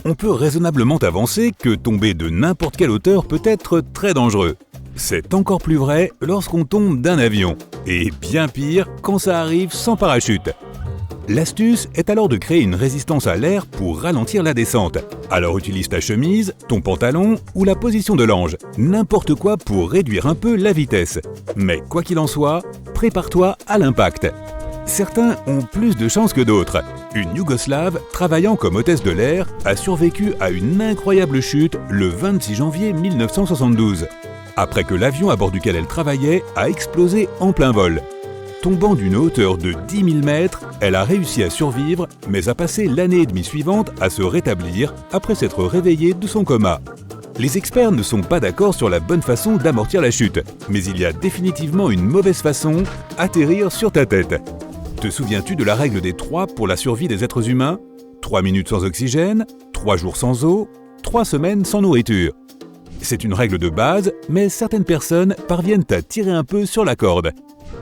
on peut raisonnablement avancer que tomber de n'importe quelle hauteur peut être très dangereux. C'est encore plus vrai lorsqu'on tombe d'un avion, et bien pire quand ça arrive sans parachute. L'astuce est alors de créer une résistance à l'air pour ralentir la descente. Alors utilise ta chemise, ton pantalon ou la position de l'ange, n'importe quoi pour réduire un peu la vitesse. Mais quoi qu'il en soit, prépare-toi à l'impact. Certains ont plus de chance que d'autres. Une Yougoslave, travaillant comme hôtesse de l'air, a survécu à une incroyable chute le 26 janvier 1972, après que l'avion à bord duquel elle travaillait a explosé en plein vol. Tombant d'une hauteur de 10 000 mètres, elle a réussi à survivre, mais a passé l'année et demie suivante à se rétablir après s'être réveillée de son coma. Les experts ne sont pas d'accord sur la bonne façon d'amortir la chute, mais il y a définitivement une mauvaise façon, atterrir sur ta tête. Te souviens-tu de la règle des 3 pour la survie des êtres humains ? 3 minutes sans oxygène, 3 jours sans eau, 3 semaines sans nourriture. C'est une règle de base, mais certaines personnes parviennent à tirer un peu sur la corde.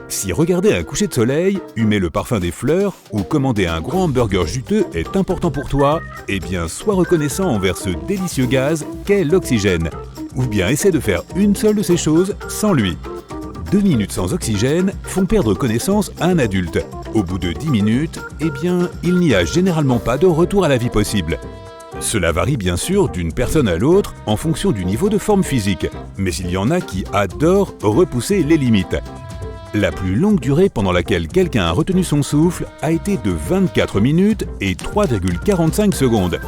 Si regarder un coucher de soleil, humer le parfum des fleurs ou commander un gros hamburger juteux est important pour toi, eh bien sois reconnaissant envers ce délicieux gaz qu'est l'oxygène. Ou bien essaie de faire une seule de ces choses sans lui. 2 minutes sans oxygène font perdre connaissance à un adulte. Au bout de 10 minutes, eh bien, il n'y a généralement pas de retour à la vie possible. Cela varie bien sûr d'une personne à l'autre en fonction du niveau de forme physique, mais il y en a qui adorent repousser les limites. La plus longue durée pendant laquelle quelqu'un a retenu son souffle a été de 24 minutes et 3,45 secondes.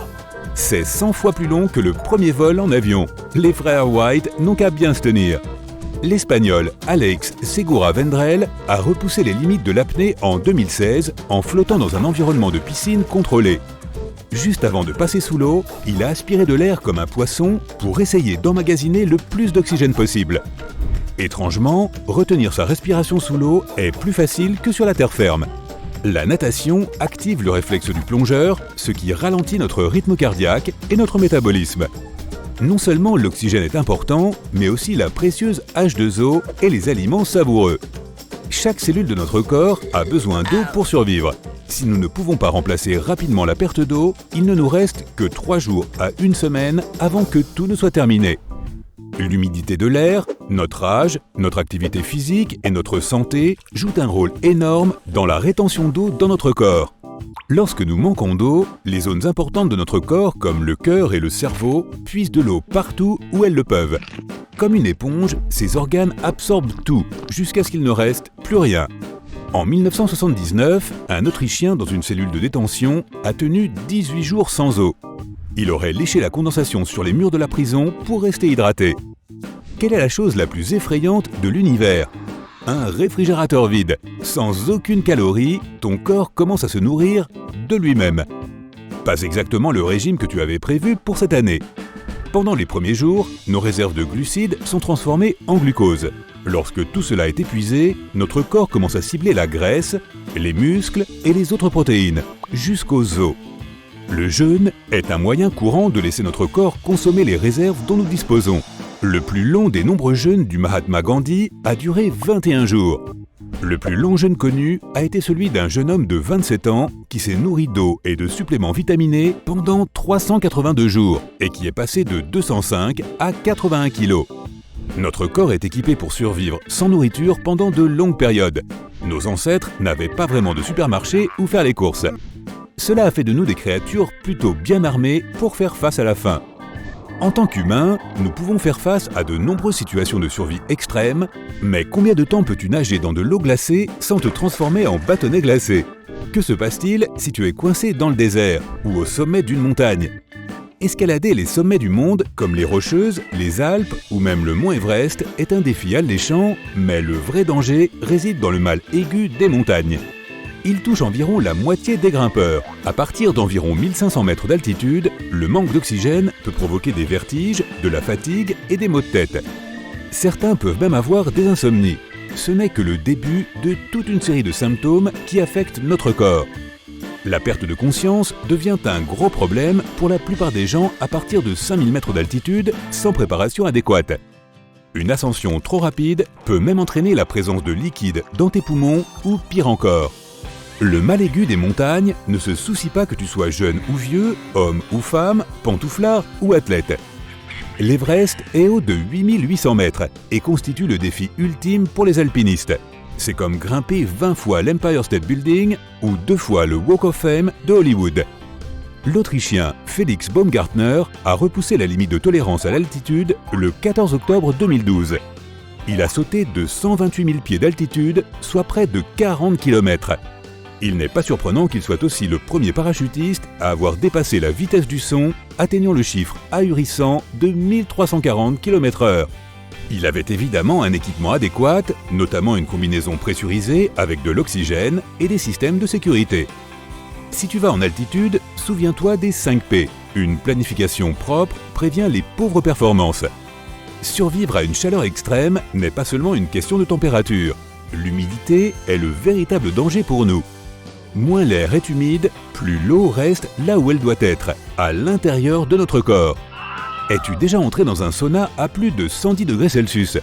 C'est 100 fois plus long que le premier vol en avion. Les frères White n'ont qu'à bien se tenir. L'Espagnol Alex Segura Vendrell a repoussé les limites de l'apnée en 2016 en flottant dans un environnement de piscine contrôlé. Juste avant de passer sous l'eau, il a aspiré de l'air comme un poisson pour essayer d'emmagasiner le plus d'oxygène possible. Étrangement, retenir sa respiration sous l'eau est plus facile que sur la terre ferme. La natation active le réflexe du plongeur, ce qui ralentit notre rythme cardiaque et notre métabolisme. Non seulement l'oxygène est important, mais aussi la précieuse H2O et les aliments savoureux. Chaque cellule de notre corps a besoin d'eau pour survivre. Si nous ne pouvons pas remplacer rapidement la perte d'eau, il ne nous reste que 3 jours à 1 semaine avant que tout ne soit terminé. L'humidité de l'air, notre âge, notre activité physique et notre santé jouent un rôle énorme dans la rétention d'eau dans notre corps. Lorsque nous manquons d'eau, les zones importantes de notre corps, comme le cœur et le cerveau, puisent de l'eau partout où elles le peuvent. Comme une éponge, ces organes absorbent tout, jusqu'à ce qu'il ne reste plus rien. En 1979, un Autrichien dans une cellule de détention a tenu 18 jours sans eau. Il aurait léché la condensation sur les murs de la prison pour rester hydraté. Quelle est la chose la plus effrayante de l'univers ? Un réfrigérateur vide. Sans aucune calorie, ton corps commence à se nourrir de lui-même. Pas exactement le régime que tu avais prévu pour cette année. Pendant les premiers jours, nos réserves de glucides sont transformées en glucose. Lorsque tout cela est épuisé, notre corps commence à cibler la graisse, les muscles et les autres protéines, jusqu'aux os. Le jeûne est un moyen courant de laisser notre corps consommer les réserves dont nous disposons. Le plus long des nombreux jeûnes du Mahatma Gandhi a duré 21 jours. Le plus long jeûne connu a été celui d'un jeune homme de 27 ans qui s'est nourri d'eau et de suppléments vitaminés pendant 382 jours et qui est passé de 205 à 81 kg. Notre corps est équipé pour survivre sans nourriture pendant de longues périodes. Nos ancêtres n'avaient pas vraiment de supermarché où faire les courses. Cela a fait de nous des créatures plutôt bien armées pour faire face à la faim. En tant qu'humains, nous pouvons faire face à de nombreuses situations de survie extrêmes, mais combien de temps peux-tu nager dans de l'eau glacée sans te transformer en bâtonnet glacé ? Que se passe-t-il si tu es coincé dans le désert ou au sommet d'une montagne ? Escalader les sommets du monde, comme les Rocheuses, les Alpes ou même le mont Everest, est un défi alléchant, mais le vrai danger réside dans le mal aigu des montagnes. Il touche environ la moitié des grimpeurs. À partir d'environ 1500 mètres d'altitude, le manque d'oxygène peut provoquer des vertiges, de la fatigue et des maux de tête. Certains peuvent même avoir des insomnies. Ce n'est que le début de toute une série de symptômes qui affectent notre corps. La perte de conscience devient un gros problème pour la plupart des gens à partir de 5000 mètres d'altitude sans préparation adéquate. Une ascension trop rapide peut même entraîner la présence de liquide dans tes poumons ou pire encore. Le mal aigu des montagnes ne se soucie pas que tu sois jeune ou vieux, homme ou femme, pantouflard ou athlète. L'Everest est haut de 8800 mètres et constitue le défi ultime pour les alpinistes. C'est comme grimper 20 fois l'Empire State Building ou 2 fois le Walk of Fame de Hollywood. L'Autrichien Felix Baumgartner a repoussé la limite de tolérance à l'altitude le 14 octobre 2012. Il a sauté de 128 000 pieds d'altitude, soit près de 40 km. Il n'est pas surprenant qu'il soit aussi le premier parachutiste à avoir dépassé la vitesse du son, atteignant le chiffre ahurissant de 1340 km/h. Il avait évidemment un équipement adéquat, notamment une combinaison pressurisée avec de l'oxygène et des systèmes de sécurité. Si tu vas en altitude, souviens-toi des 5 P. Une planification propre prévient les pauvres performances. Survivre à une chaleur extrême n'est pas seulement une question de température. L'humidité est le véritable danger pour nous. Moins l'air est humide, plus l'eau reste là où elle doit être, à l'intérieur de notre corps. Es-tu déjà entré dans un sauna à plus de 110 degrés Celsius?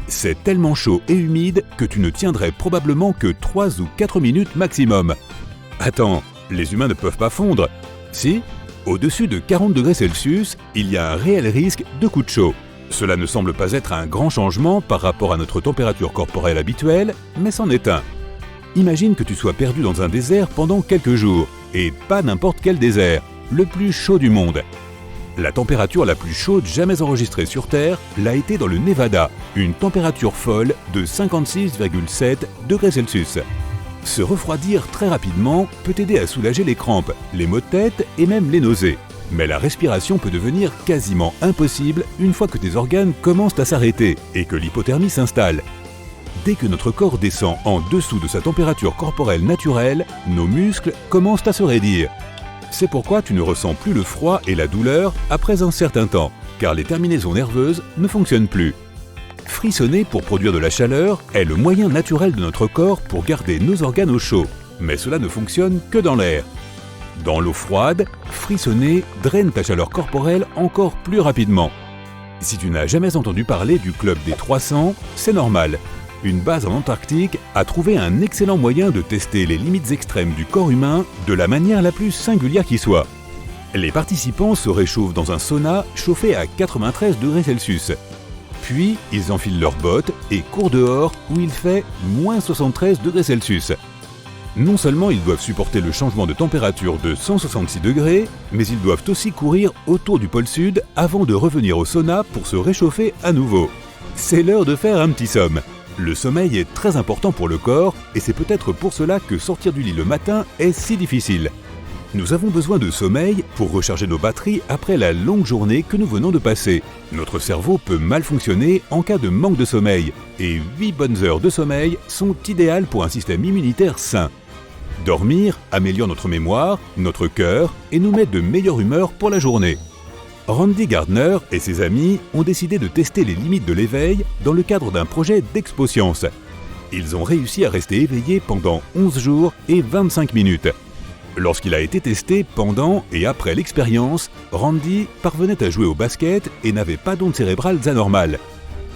C'est tellement chaud et humide que tu ne tiendrais probablement que 3 ou 4 minutes maximum. Attends, les humains ne peuvent pas fondre. Si, au-dessus de 40 degrés Celsius, il y a un réel risque de coup de chaud. Cela ne semble pas être un grand changement par rapport à notre température corporelle habituelle, mais c'en est un. Imagine que tu sois perdu dans un désert pendant quelques jours, et pas n'importe quel désert, le plus chaud du monde. La température la plus chaude jamais enregistrée sur Terre l'a été dans le Nevada, une température folle de 56,7 degrés Celsius. Se refroidir très rapidement peut aider à soulager les crampes, les maux de tête et même les nausées. Mais la respiration peut devenir quasiment impossible une fois que tes organes commencent à s'arrêter et que l'hypothermie s'installe. Dès que notre corps descend en dessous de sa température corporelle naturelle, nos muscles commencent à se raidir. C'est pourquoi tu ne ressens plus le froid et la douleur après un certain temps, car les terminaisons nerveuses ne fonctionnent plus. Frissonner pour produire de la chaleur est le moyen naturel de notre corps pour garder nos organes au chaud, mais cela ne fonctionne que dans l'air. Dans l'eau froide, frissonner draine ta chaleur corporelle encore plus rapidement. Si tu n'as jamais entendu parler du Club des 300, c'est normal. Une base en Antarctique a trouvé un excellent moyen de tester les limites extrêmes du corps humain de la manière la plus singulière qui soit. Les participants se réchauffent dans un sauna chauffé à 93 degrés Celsius. Puis, ils enfilent leurs bottes et courent dehors où il fait moins 73 degrés Celsius. Non seulement ils doivent supporter le changement de température de 166 degrés, mais ils doivent aussi courir autour du pôle sud avant de revenir au sauna pour se réchauffer à nouveau. C'est l'heure de faire un petit somme. Le sommeil est très important pour le corps et c'est peut-être pour cela que sortir du lit le matin est si difficile. Nous avons besoin de sommeil pour recharger nos batteries après la longue journée que nous venons de passer. Notre cerveau peut mal fonctionner en cas de manque de sommeil et 8 bonnes heures de sommeil sont idéales pour un système immunitaire sain. Dormir améliore notre mémoire, notre cœur et nous met de meilleure humeur pour la journée. Randy Gardner et ses amis ont décidé de tester les limites de l'éveil dans le cadre d'un projet d'ExpoScience. Ils ont réussi à rester éveillés pendant 11 jours et 25 minutes. Lorsqu'il a été testé pendant et après l'expérience, Randy parvenait à jouer au basket et n'avait pas d'ondes cérébrales anormales.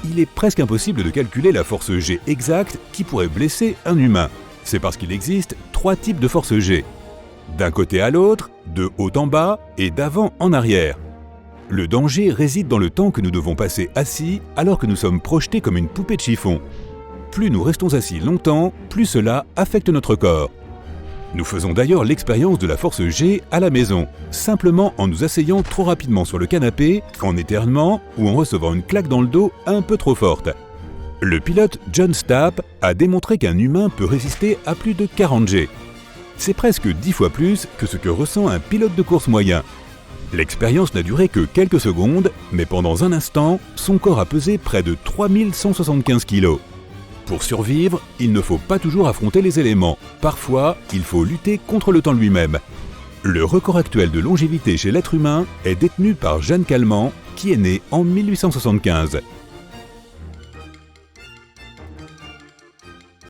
Il est presque impossible de calculer la force G exacte qui pourrait blesser un humain. C'est parce qu'il existe 3 types de force G. D'un côté à l'autre, de haut en bas et d'avant en arrière. Le danger réside dans le temps que nous devons passer assis alors que nous sommes projetés comme une poupée de chiffon. Plus nous restons assis longtemps, plus cela affecte notre corps. Nous faisons d'ailleurs l'expérience de la force G à la maison, simplement en nous asseyant trop rapidement sur le canapé, en éternuant ou en recevant une claque dans le dos un peu trop forte. Le pilote John Stapp a démontré qu'un humain peut résister à plus de 40 G. C'est presque 10 fois plus que ce que ressent un pilote de course moyen. L'expérience n'a duré que quelques secondes, mais pendant un instant, son corps a pesé près de 3175 kg. Pour survivre, il ne faut pas toujours affronter les éléments. Parfois, il faut lutter contre le temps lui-même. Le record actuel de longévité chez l'être humain est détenu par Jeanne Calment, qui est née en 1875.